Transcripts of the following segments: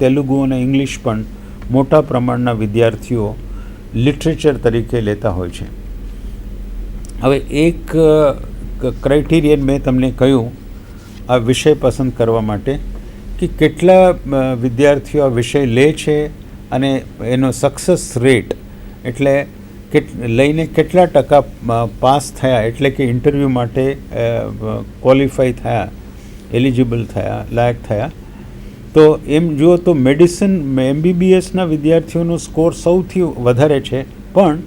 તેલુગુ અને ઇંગ્લિશ પણ મોટા પ્રમાણના વિદ્યાર્થીઓ લિટરેચર તરીકે લેતા હોય છે. હવે એક ક્રાઇટેરિયન મેં તમને કહ્યું આ વિષય પસંદ કરવા માટે કે કેટલા વિદ્યાર્થીઓ આ વિષય લે છે અને એનો સક્સેસ રેટ એટલે લઈને કેટલા ટકા પાસ થયા, એટલે કે ઇન્ટરવ્યૂ માટે ક્વોલિફાય થયા, એલિજિબલ થયા, લાયક થયા. તો એમ જુઓ તો મેડિસિન MBBSના વિદ્યાર્થીઓનો સ્કોર સૌથી વધારે છે, પણ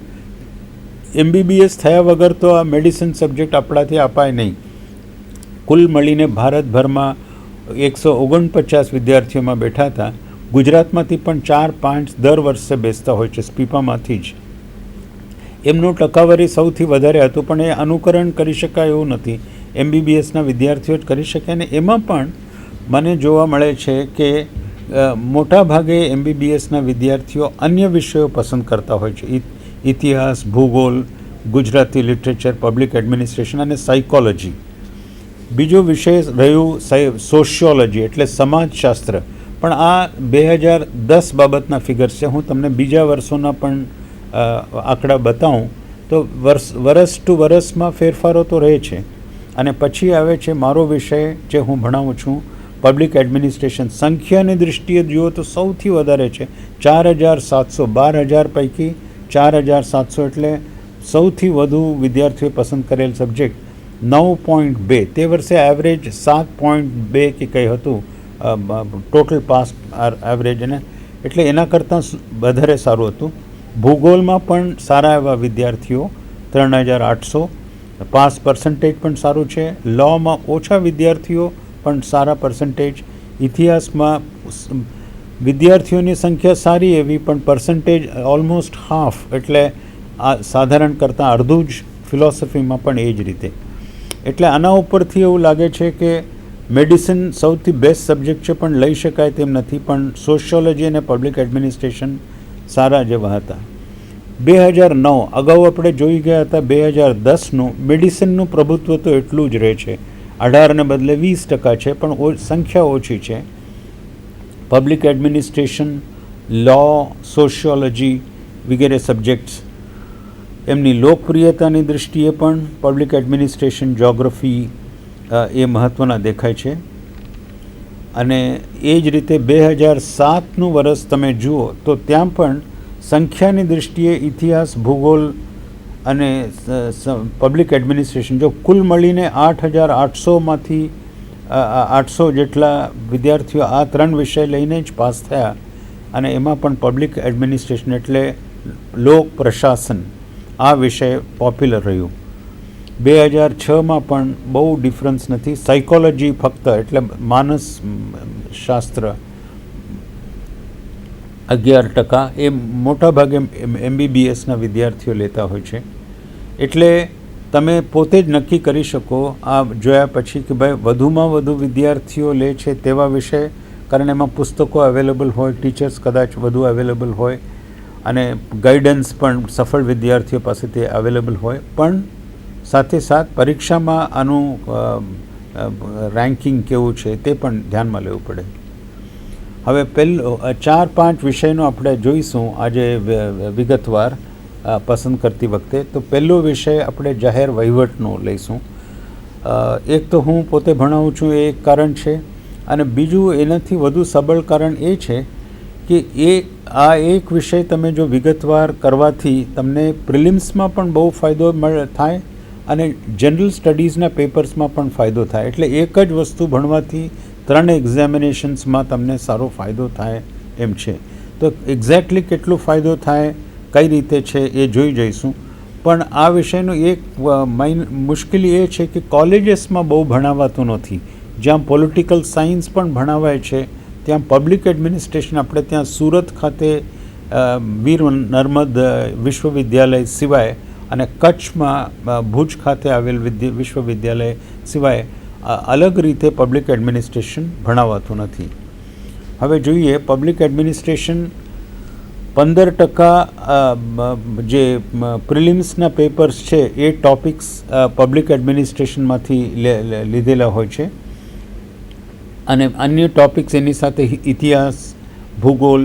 MBBS થયા વગર તો આ મેડિસિન સબ્જેક્ટ આપણાથી અપાય નહીં. કુલ મળીને ભારતભરમાં 149 વિદ્યાર્થીઓમાં બેઠા હતા. ગુજરાતમાંથી પણ 4-5 દર વર્ષે બેસતા હોય છે, સ્પીપામાંથી જ. એમનું ટકાવારી સૌથી વધારે હતું, પણ એ અનુકરણ કરી શકાય એવું નથી. MBBSના વિદ્યાર્થીઓ જ કરી શકે. અને એમાં પણ મને જોવા મળે છે કે મોટા ભાગે MBBSના વિદ્યાર્થીઓ અન્ય વિષયો પસંદ કરતા હોય છે. ઇતિહાસ, ભૂગોળ, ગુજરાતી લિટરેચર, પબ્લિક એડમિનિસ્ટ્રેશન અને સાયકોલોજી. બીજો વિષય રહ્યું સોશિયોલોજી એટલે સમાજશાસ્ત્ર. પણ આ 2010 બાબતના ફિગર્સ છે. હું તમને બીજા વર્ષોના પણ આંકડા બતાવું તો વર્ષ ટુ વર્ષમાં ફેરફારો તો રહે છે. અને પછી આવે છે મારો વિષય જે હું ભણાવું છું, પબ્લિક એડમિનિસ્ટ્રેશન. સંખ્યાની દૃષ્ટિએ જુઓ તો સૌથી વધારે છે, 4700. 12,000 પૈકી 4700 એટલે સૌથી વધુ વિદ્યાર્થીઓએ પસંદ કરેલ સબ્જેક્ટ. 9.2. તે વર્ષે એવરેજ 7.2 કે કંઈ હતું ટોટલ પાસ એવરેજ, અને એટલે એના કરતાં વધારે સારું હતું. ભૂગોળમાં પણ સારા એવા વિદ્યાર્થીઓ 3,800. પાસ પર્સન્ટેજ પણ સારું છે. લોમાં ઓછા વિદ્યાર્થીઓ પણ સારા પર્સન્ટેજ. ઇતિહાસમાં વિદ્યાર્થીઓની સંખ્યા સારી એવી, પણ પર્સન્ટેજ ઓલમોસ્ટ હાફ, એટલે આ સાધારણ કરતાં અડધું જ. ફિલોસોફીમાં પણ એ જ રીતે. એટલે આના ઉપરથી એવું લાગે છે કે મેડિસિન સૌથી બેસ્ટ સબ્જેક્ટ છે, પણ લઈ શકાય તેમ નથી. પણ સોશિયોલોજી અને પબ્લિક એડમિનિસ્ટ્રેશન સારા જેવા હતા. 2009 અગાઉ આપણે જોઈ ગયા હતા. 2010નું મેડિસિનનું પ્રભુત્વ તો એટલું જ રહે છે, 18ને બદલે 20% છે, પણ સંખ્યા ઓછી છે. પબ્લિક એડમિનિસ્ટ્રેશન, લો, સોશિયોલોજી વગેરે સબ્જેક્ટ્સ એમની લોકપ્રિયતાની દૃષ્ટિએ પણ પબ્લિક એડમિનિસ્ટ્રેશન, જ્યોગ્રાફી એ મહત્ત્વના દેખાય છે. અને એ જ રીતે 2007નું વર્ષ તમે જુઓ તો ત્યાં પણ સંખ્યાની દૃષ્ટિએ ઇતિહાસ, ભૂગોળ અને પબ્લિક એડમિનિસ્ટ્રેશન જો કુલ મળીને 8,800માંથી 800 જેટલા વિદ્યાર્થીઓ આ 3 વિષય લઈને જ પાસ થયા. અને એમાં પણ પબ્લિક એડમિનિસ્ટ્રેશન એટલે લોક પ્રશાસન આ વિષય પોપ્યુલર રહ્યું. 2006માં પણ બહુ ડિફરન્સ નથી. સાયકોલોજી ફક્ત એટલે માનસ શાસ્ત્ર 11%. એ મોટાભાગે MBBSના વિદ્યાર્થીઓ લેતા હોય છે. એટલે તમે પોતે જ નક્કી કરી શકો આ જોયા પછી કે ભાઈ વધુમાં વધુ વિદ્યાર્થીઓ લે છે તેવા વિષય, કારણ એમાં પુસ્તકો અવેલેબલ હોય, ટીચર્સ કદાચ વધુ અવેલેબલ હોય, અને ગાઈડન્સ પણ સફળ વિદ્યાર્થીઓ પાસેથી અવેલેબલ હોય. પણ સાથે સાથ પરીક્ષામાં આનું રેન્કિંગ કેવું છે તે પણ ધ્યાનમાં લેવું પડે. હવે 4-5 વિષયનો આપણે જોઈશું આજે વિગતવાર પસંદ કરતી વખતે. તો પહેલો વિષય આપણે જાહેર વહીવટનો લઈશું. એક તો હું પોતે ભણાવું છું એ એક કારણ છે, અને બીજું એનાથી વધુ સબળ કારણ એ છે કે આ એક વિષય તમે જો વિગતવાર કરવાથી તમને પ્રિલિમ્સમાં પણ બહુ ફાયદો થાય અને જનરલ સ્ટડીઝના પેપર્સમાં પણ ફાયદો થાય. એટલે એક જ વસ્તુ ભણવાથી 3 એક્ઝામિનેશન્સમાં તમને સારો ફાયદો થાય એમ છે. તો એક્ઝેક્ટલી કેટલો ફાયદો થાય, કઈ રીતે છે એ જોઈ જઈશું. પણ આ વિષયનું એક મુશ્કેલી એ છે કે કોલેજીસમાં બહુ ભણાવાતું નથી. જ્યાં પોલિટિકલ સાયન્સ પણ ભણાવાય છે ત્યાં પબ્લિક એડમિનિસ્ટ્રેશન આપણે ત્યાં સુરત ખાતે વીર નર્મદ વિશ્વવિદ્યાલય સિવાય અને કચ્છમાં ભુજ ખાતે આવેલ વિશ્વવિદ્યાલય સિવાય અલગ રીતે પબ્લિક એડમિનિસ્ટ્રેશન ભણાવાતું નથી. હવે જોઈએ પબ્લિક એડમિનિસ્ટ્રેશન 15% જે પ્રિલિમ્સના પેપર્સ છે એ ટોપિક્સ પબ્લિક એડમિનિસ્ટ્રેશનમાંથી લીધેલા હોય છે, અને અન્ય ટોપિક્સ એની સાથે ઇતિહાસ, ભૂગોળ,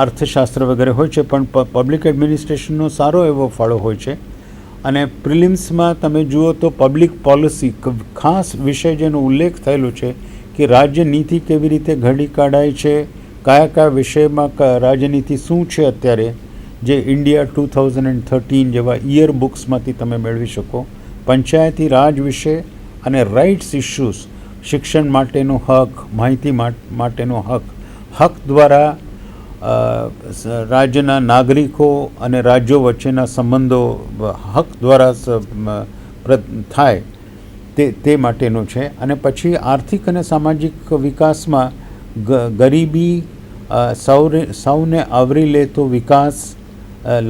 અર્થશાસ્ત્ર વગેરે હોય છે, પણ પબ્લિક એડમિનિસ્ટ્રેશનનો સારો એવો ફાળો હોય છે. અને પ્રિલિમ્સમાં તમે જુઓ તો પબ્લિક પોલિસી ખાસ વિષય જેનો ઉલ્લેખ થયેલો છે કે રાજ્યનીતિ કેવી રીતે ઘડી કાઢાય છે, કયા કયા વિષયમાં રાજનીતિ શું છે અત્યારે, જે ઇન્ડિયા 2013 જેવા યર બુક્સમાંથી તમે મેળવી શકો. પંચાયતી રાજ વિશે અને રાઇટ્સ ઇશ્યુઝ, શિક્ષણ માટેનો હક, માહિતી માટેનો હક દ્વારા રાજ્યના નાગરિકો અને રાજ્યો વચ્ચેના સંબંધો હક દ્વારા થાય તે માટેનું છે. અને પછી આર્થિક અને સામાજિક વિકાસમાં ગરીબી સૌને આવરી લેતો વિકાસ,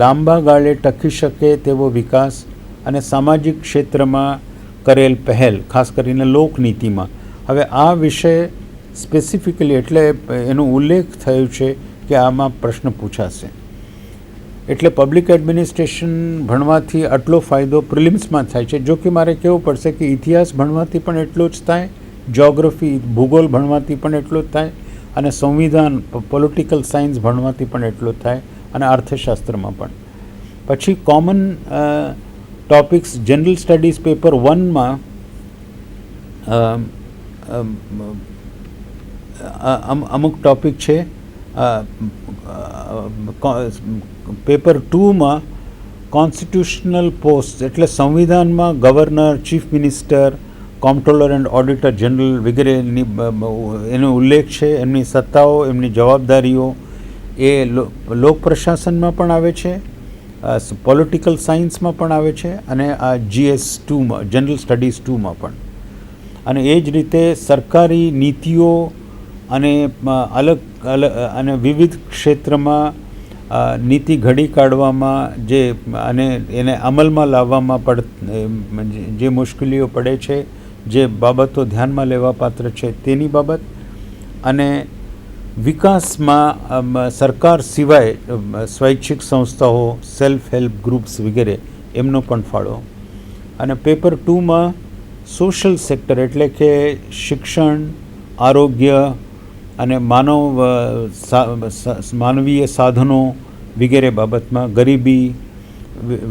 લાંબા ગાળે ટકી શકે તેવો વિકાસ અને સામાજિક ક્ષેત્રમાં કરેલ પહેલ, ખાસ કરીને લોકનીતિમાં. હવે આ વિષય સ્પેસિફિકલી એટલે એનો ઉલ્લેખ થયો છે કે આમાં પ્રશ્ન પૂછાશે. એટલે પબ્લિક એડમિનિસ્ટ્રેશન ભણવાથી આટલો ફાયદો પ્રિલિમ્સમાં થાય છે. જો કે મારે કહેવું પડશે કે ઇતિહાસ ભણવાથી પણ એટલો જ થાય, જ્યોગ્રાફી ભૂગોળ ભણવાથી પણ એટલો જ થાય, અને સંવિધાન પોલિટિકલ સાયન્સ ભણવાથી પણ એટલો જ થાય, અને અર્થશાસ્ત્રમાં પણ. પછી common topics general studies paper 1માં અમુક ટોપિક છે. પેપર 2માં કોન્સ્ટિટ્યુશનલ પોસ્ટ એટલે સંવિધાનમાં governor, chief minister, comptroller and auditor general વગેરેની એનો ઉલ્લેખ છે. એમની સત્તાઓ, એમની જવાબદારીઓ એ લોક પ્રશાસનમાં પણ આવે છે, પોલિટિકલ સાયન્સમાં પણ આવે છે, અને આ GS 2માં જનરલ સ્ટડીઝ 2માં પણ. અને એ જ રીતે સરકારી નીતિઓ અને અલગ અને વિવિધ ક્ષેત્રમાં નીતિ ઘડી કાઢવામાં અને એને અમલમાં લાવવામાં જે મુશ્કેલીઓ પડે છે, જે બાબતો ધ્યાનમાં લેવા પાત્ર છે તેની બાબત, અને વિકાસમાં સરકાર સિવાય સ્વૈચ્છિક સંસ્થાઓ, સેલ્ફ હેલ્પ ગ્રુપ્સ વગેરે એમનો પણ ફાળો. અને પેપર 2માં સોશિયલ સેક્ટર એટલે કે શિક્ષણ, આરોગ્ય અને માનવીય સાધનો વગેરે બાબતમાં ગરીબી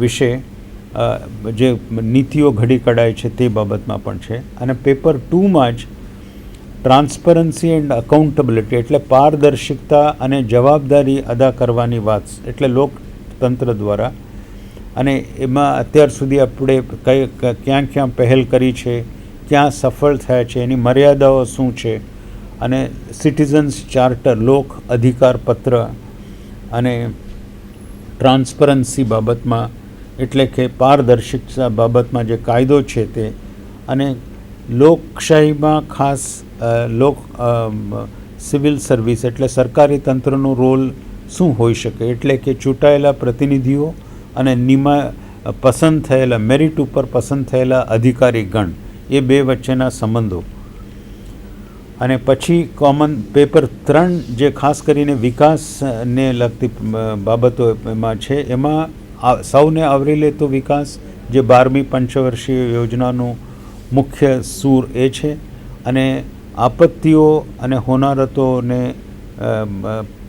વિશે જે નીતિઓ ઘડી કઢાય છે તે બાબતમાં પણ છે. અને પેપર 2માં જ ટ્રાન્સપરન્સી એન્ડ અકાઉન્ટેબિલિટી એટલે પારદર્શિકતા અને જવાબદારી અદા કરવાની વાત, એટલે લોકતંત્ર દ્વારા. અને એમાં અત્યાર સુધી આપણે ક્યાં ક્યાં પહેલ કરી છે, ક્યાં સફળ થયા છે, એની મર્યાદાઓ શું છે, અને સિટીઝન્સ ચાર્ટર, લોક અધિકાર પત્ર, અને ટ્રાન્સપરન્સી બાબતમાં એટલે કે પારદર્શિકતા બાબતમાં જે કાયદો છે તે, અને લોકશાહીમાં ખાસ સિવિલ સર્વિસ એટલે સરકારી તંત્રનો રોલ શું હોઈ શકે, એટલે કે ચૂંટાયેલા પ્રતિનિધિઓ અને પસંદ થયેલા મેરિટ ઉપર પસંદ થયેલા અધિકારી ગણ, એ બે વચ્ચેના સંબંધો. અને પછી કોમન પેપર 3 જે ખાસ કરીને વિકાસને લગતી બાબતો એમાં છે, એમાં સૌને આવરી લેતો વિકાસ, જે 12મી પંચવર્ષીય યોજનાનું મુખ્ય સૂર એ છે. અને આપત્તિઓ અને હોનારતોને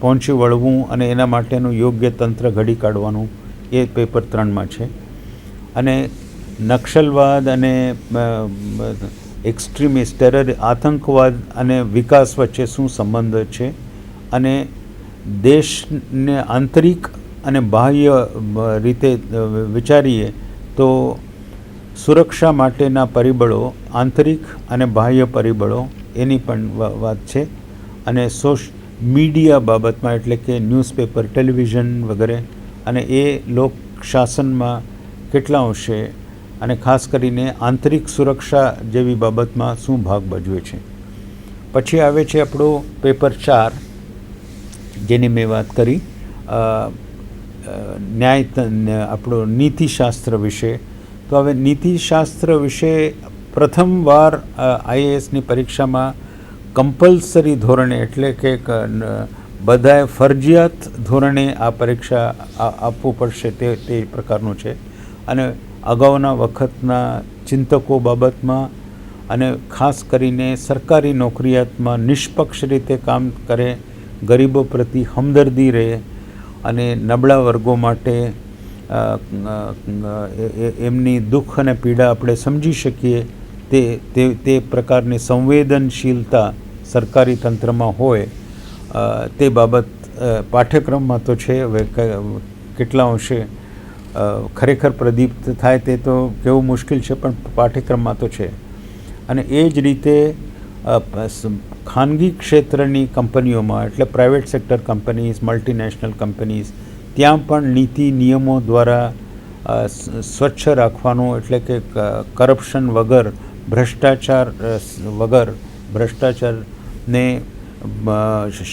પહોંચી વળવું અને એના માટેનું યોગ્ય તંત્ર ઘડી કાઢવાનું એ પેપર 3માં છે. અને નક્સલવાદ અને એક્સ્ટ્રીમિસ્ટ આતંકવાદ અને વિકાસ વચ્ચે શું સંબંધ છે, અને દેશને આંતરિક અને બાહ્ય રીતે વિચારીએ તો સુરક્ષા માટેના પરિબળો, આંતરિક અને બાહ્ય પરિબળો, એની પણ વાત છે. અને મીડિયા બાબતમાં એટલે કે ન્યૂઝપેપર, ટેલિવિઝન વગેરે, અને એ લોકશાસનમાં કેટલા અંશે અને ખાસ કરીને આંતરિક સુરક્ષા જેવી બાબતમાં શું ભાગ ભજવે છે. પછી આવે છે આપણો પેપર 4 જેની મેં વાત કરી, આપણો નીતિશાસ્ત્ર વિશે. તો હવે નીતિશાસ્ત્ર વિશે પ્રથમવાર IASની પરીક્ષામાં કમ્પલસરી ધોરણે એટલે કે બધાએ ફરજિયાત ધોરણે આ પરીક્ષા આપવું પડશે તે પ્રકારનું છે. અને અગાઉના વખતના ચિંતકો બાબતમાં અને ખાસ કરીને સરકારી નોકરિયાતમાં નિષ્પક્ષ રીતે કામ કરે ગરીબો પ્રતિ હમદર્દી રહે અને નબળા વર્ગો માટે એમની દુઃખ અને પીડા આપણે સમજી શકીએ તે પ્રકારની સંવેદનશીલતા સરકારી તંત્રમાં હોય, તે બાબત પાઠ્યક્રમમાં તો છે. હવે કેટલા અંશે ખરેખર પ્રદીપ્ત થાય તે તો કેવું મુશ્કેલ છે, પણ પાઠ્યક્રમમાં તો છે. અને એ જ રીતે ખાનગી ક્ષેત્રની કંપનીઓમાં, એટલે private sector companies, multinational companies, ત્યાં પણ નીતિ નિયમો દ્વારા સ્વચ્છ રાખવાનું, એટલે કે કરપ્શન વગર, ભ્રષ્ટાચાર વગર, ભ્રષ્ટાચારને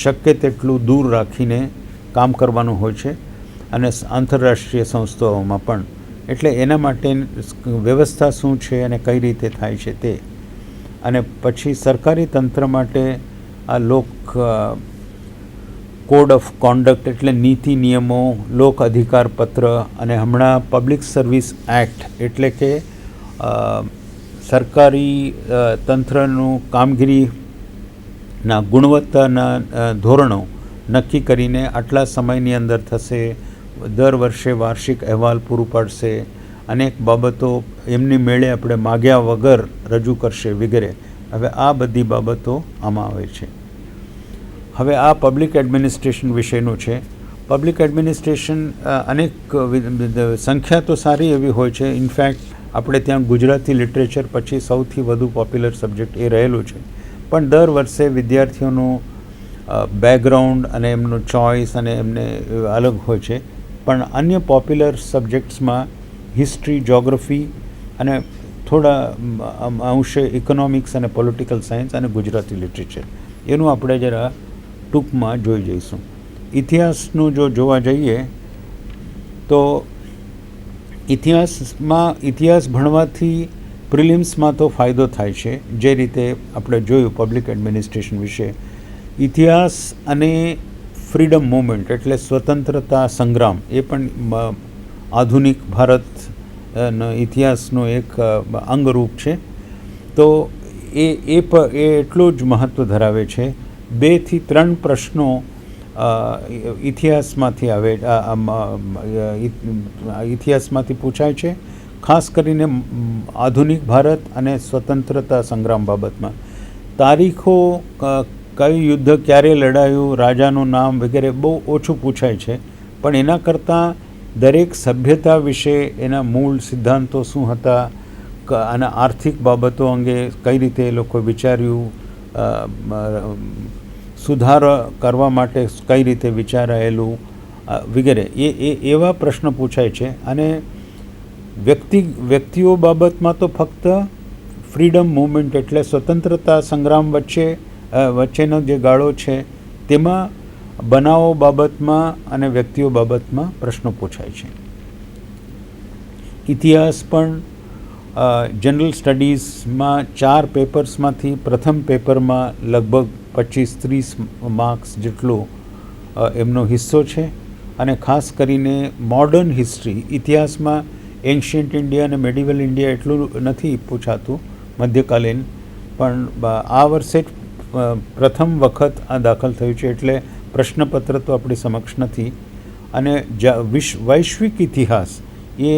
શક્ય તેટલું દૂર રાખીને કામ કરવાનું હોય છે. અને આંતરરાષ્ટ્રીય સંસ્થાઓમાં પણ. એટલે એના માટે વ્યવસ્થા શું છે અને કઈ રીતે થાય છે તે. અને પછી સરકારી તંત્ર માટે આ કોડ ઓફ કોન્ડક્ટ, એટલે નીતિ નિયમો, લોક અધિકાર પત્ર, અને હમણાં પબ્લિક સર્વિસ એક્ટ, એટલે કે સરકારી તંત્રનું કામગીરીના ગુણવત્તાના ધોરણો નક્કી કરીને આટલા સમયની અંદર થશે, દર વર્ષે વાર્ષિક અહેવાલ પૂરું પાડશે, અનેક બાબતો એમની મેળે આપણે માગ્યા વગર રજૂ કરશે વગેરે. હવે આ બધી બાબતો આમાં આવે છે. હવે આ પબ્લિક એડમિનિસ્ટ્રેશન વિશેનું છે. પબ્લિક એડમિનિસ્ટ્રેશન અનેક સંખ્યા તો સારી એવી હોય છે. ઇનફેક્ટ આપણે ત્યાં ગુજરાતી લિટરેચર પછી સૌથી વધુ પોપ્યુલર સબ્જેક્ટ એ રહેલું છે. પણ દર વર્ષે વિદ્યાર્થીઓનું બેકગ્રાઉન્ડ અને એમનું ચોઇસ અને એમને અલગ હોય છે. પણ અન્ય પોપ્યુલર સબ્જેક્ટ્સમાં હિસ્ટ્રી, જ્યોગ્રાફી અને થોડા અંશે ઇકોનોમિક્સ અને પોલિટિકલ સાયન્સ અને ગુજરાતી લિટરેચર, એનું આપણે જરા ટૂંકમાં જોઈ જઈશું. ઇતિહાસનું જો જોવા જઈએ તો ઇતિહાસ ભણવાથી પ્રિલિમ્સમાં તો ફાયદો થાય છે. જે રીતે આપણે જોયું પબ્લિક એડમિનિસ્ટ્રેશન વિશે, ઇતિહાસ અને ફ્રીડમ મૂવમેન્ટ, એટલે સ્વતંત્રતા સંગ્રામ, એ પણ આધુનિક ભારત ઇતિહાસનું એક અંગરૂપ છે. તો એ એટલું જ મહત્ત્વ ધરાવે છે. 2 થી 3 પ્રશ્નો ઇતિહાસમાંથી પૂછાય છે, ખાસ કરીને આધુનિક ભારત અને સ્વતંત્રતા સંગ્રામ બાબતમાં. તારીખો, કયું યુદ્ધ ક્યારે લડાયું, રાજાનું નામ વગેરે બહુ ઓછું પૂછાય છે. પણ એના કરતાં દરેક સભ્યતા વિશે એના મૂળ સિદ્ધાંતો શું હતા, અને આર્થિક બાબતો અંગે કઈ રીતે એ લોકો વિચાર્યું, સુધારો કરવા માટે કઈ રીતે વિચારાયેલું વગેરે, એવા પ્રશ્નો પૂછાય છે. અને વ્યક્તિઓ બાબતમાં તો ફક્ત ફ્રીડમ મૂવમેન્ટ, એટલે સ્વતંત્રતા સંગ્રામ વચ્ચેનો જે ગાળો છે તેમાં બનાવો બાબતમાં અને વ્યક્તિઓ બાબતમાં પ્રશ્નો પૂછાય છે. ઇતિહાસ પણ જનરલ સ્ટડીઝમાં 4 પેપર્સમાંથી પ્રથમ પેપરમાં લગભગ 25-30 માર્ક્સ જેટલો એમનો હિસ્સો છે. અને ખાસ કરીને મોડર્ન હિસ્ટ્રી, ઇતિહાસમાં એન્શિયન્ટ ઇન્ડિયા અને મેડિવલ ઇન્ડિયા એટલું નથી પૂછાતું, મધ્યકાલીન. પણ આ વર્ષે પ્રથમ વખત આ દાખલ થયું છે, એટલે પ્રશ્નપત્ર તો આપણી સમક્ષ નથી. અને વૈશ્વિક ઇતિહાસ એ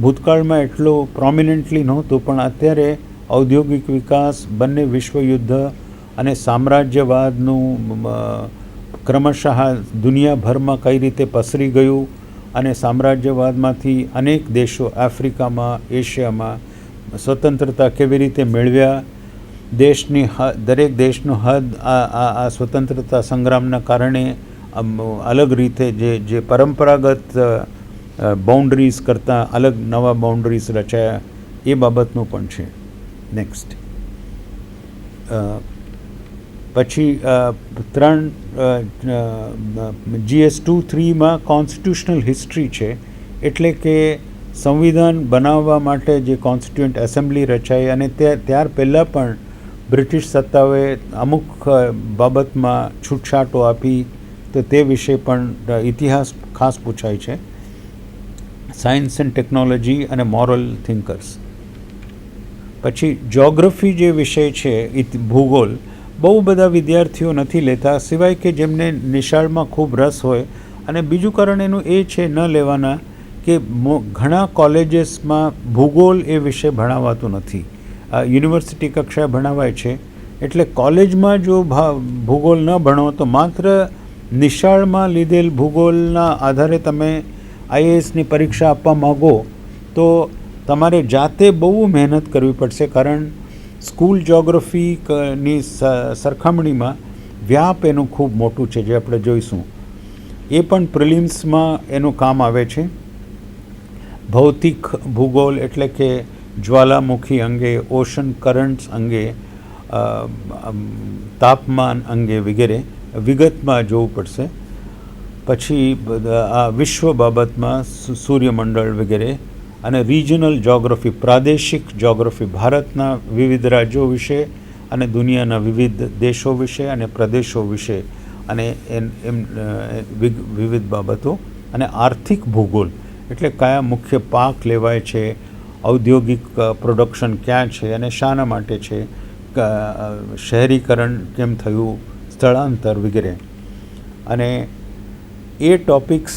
ભૂતકાળમાં એટલો પ્રોમિનન્ટલી નહોતું, પણ અત્યારે ઔદ્યોગિક વિકાસ, બંને વિશ્વયુદ્ધ અને સામ્રાજ્યવાદનું ક્રમશઃ દુનિયાભરમાં કઈ રીતે પસરી ગયું, અને સામ્રાજ્યવાદમાંથી અનેક દેશો આફ્રિકામાં, એશિયામાં સ્વતંત્રતા કેવી રીતે મેળવ્યા, દરેક દેશનો હદ આ સ્વતંત્રતા સંગ્રામના કારણે અલગ રીતે જે પરંપરાગત બાઉન્ડરીઝ કરતાં અલગ નવા બાઉન્ડરીઝ રચાયા, એ બાબતનું પણ છે. નેક્સ્ટ પછી 3 GS 2-3માં કોન્સ્ટિટ્યુશનલ હિસ્ટ્રી છે. એટલે કે સંવિધાન બનાવવા માટે જે કોન્સ્ટિટ્યુન્ટ એસેમ્બલી રચાઈ, અને ત્યાર પહેલાં પણ બ્રિટિશ સત્તાઓએ અમુક બાબતમાં છૂટછાટો આપી, તો તે વિશે પણ ઇતિહાસ ખાસ પૂછાય છે. સાયન્સ એન્ડ ટેકનોલોજી અને મોરલ થિંકર્સ. પછી જ્યોગ્રાફી જે વિષય છે, ભૂગોળ, બહુ બધા વિદ્યાર્થીઓ નથી લેતા, સિવાય કે જેમને નિશાળમાં ખૂબ રસ હોય. અને બીજું કારણ એનું એ છે ન લેવાના કે ઘણા કોલેજીસમાં ભૂગોળ એ વિષય ભણાવાતું નથી. યુનિવર્સિટી કક્ષાએ ભણાવાય છે, એટલે કોલેજમાં જો ભૂગોળ ન ભણો તો માત્ર નિશાળમાં લીધેલ ભૂગોળના આધારે તમે આઈએએસની પરીક્ષા આપવા માગો તો તમારે જાતે બહુ મહેનત કરવી પડશે, કારણ સ્કૂલ જ્યોગ્રાફીની સરખામણીમાં વ્યાપ એનું ખૂબ મોટું છે, જે આપણે જોઈશું. એ પણ પ્રિલિમ્સમાં એનું કામ આવે છે. ભૌતિક ભૂગોળ એટલે કે જ્વાલામુખી અંગે, ઓશન કરન્ટ્સ અંગે, તાપમાન અંગે વગેરે વિગતમાં જોવું પડશે. પછી આ વિશ્વ બાબતમાં સૂર્યમંડળ વગેરે, અને રિજનલ જ્યોગ્રાફી, પ્રાદેશિક જ્યોગ્રાફી, ભારતના વિવિધ રાજ્યો વિશે અને દુનિયાના વિવિધ દેશો વિશે અને પ્રદેશો વિશે, અને એમ વિવિધ બાબતો. અને આર્થિક ભૂગોળ એટલે કયા મુખ્ય પાક લેવાય છે, ઔદ્યોગિક પ્રોડક્શન ક્યાં છે અને શાના માટે છે, શહેરીકરણ કેમ થયું, સ્થળાંતર વગેરે. અને એ ટોપિક્સ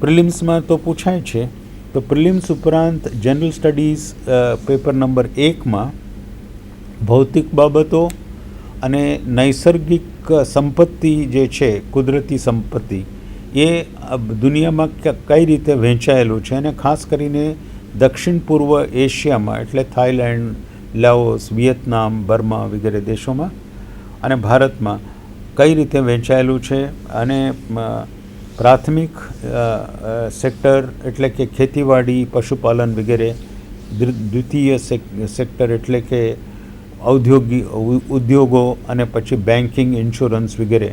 પ્રિલિમ્સમાં તો પૂછાય છે. તો પ્રિલિમ્સ ઉપરાંત જનરલ સ્ટડીઝ પેપર નંબર 1માં ભૌતિક બાબતો અને નૈસર્ગિક સંપત્તિ જે છે, કુદરતી સંપત્તિ, એ દુનિયામાં કઈ રીતે વહેંચાયેલું છે, અને ખાસ કરીને દક્ષિણ પૂર્વ એશિયામાં એટલે થાઈલેન્ડ, લાઓસ, વિયેતનામ, બર્મા વગેરે દેશોમાં, અને ભારતમાં કઈ રીતે વહેંચાયેલું છે. અને પ્રાથમિક સેક્ટર એટલે કે ખેતીવાડી, પશુપાલન વગેરે, દ્વિતીય સેક્ટર એટલે કે ઉદ્યોગો, અને પછી બેન્કિંગ, ઇન્સ્યોરન્સ વગેરે.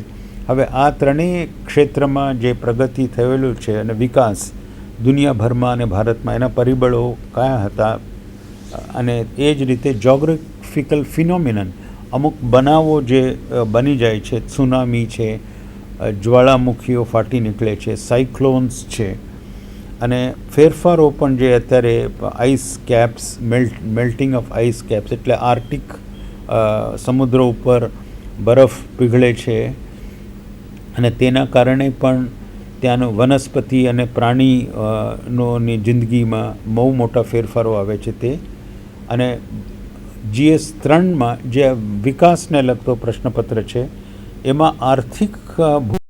હવે આ ત્રણેય ક્ષેત્રમાં જે પ્રગતિ થયેલું છે અને વિકાસ દુનિયાભરમાં અને ભારતમાં, એના પરિબળો કયા હતા. અને એ જ રીતે જ્યોગ્રાફિકલ ફિનોમિનન, અમુક બનાવો જે બની જાય છે, ત્સુનામી છે, જ્વાળામુખીઓ ફાટી નીકળે છે, સાયક્લોન્સ છે, અને ફેરફારો પણ જે અત્યારે ice caps, melting of ice caps એટલે આર્ટિક સમુદ્ર ઉપર બરફ પીગળે છે, અને તેના કારણે પણ ત્યાંનું વનસ્પતિ અને પ્રાણીઓની જિંદગીમાં બહુ મોટા ફેરફારો આવે છે તે. અને GS 3માં જે વિકાસને લગતો પ્રશ્નપત્ર છે, એમાં આર્થિક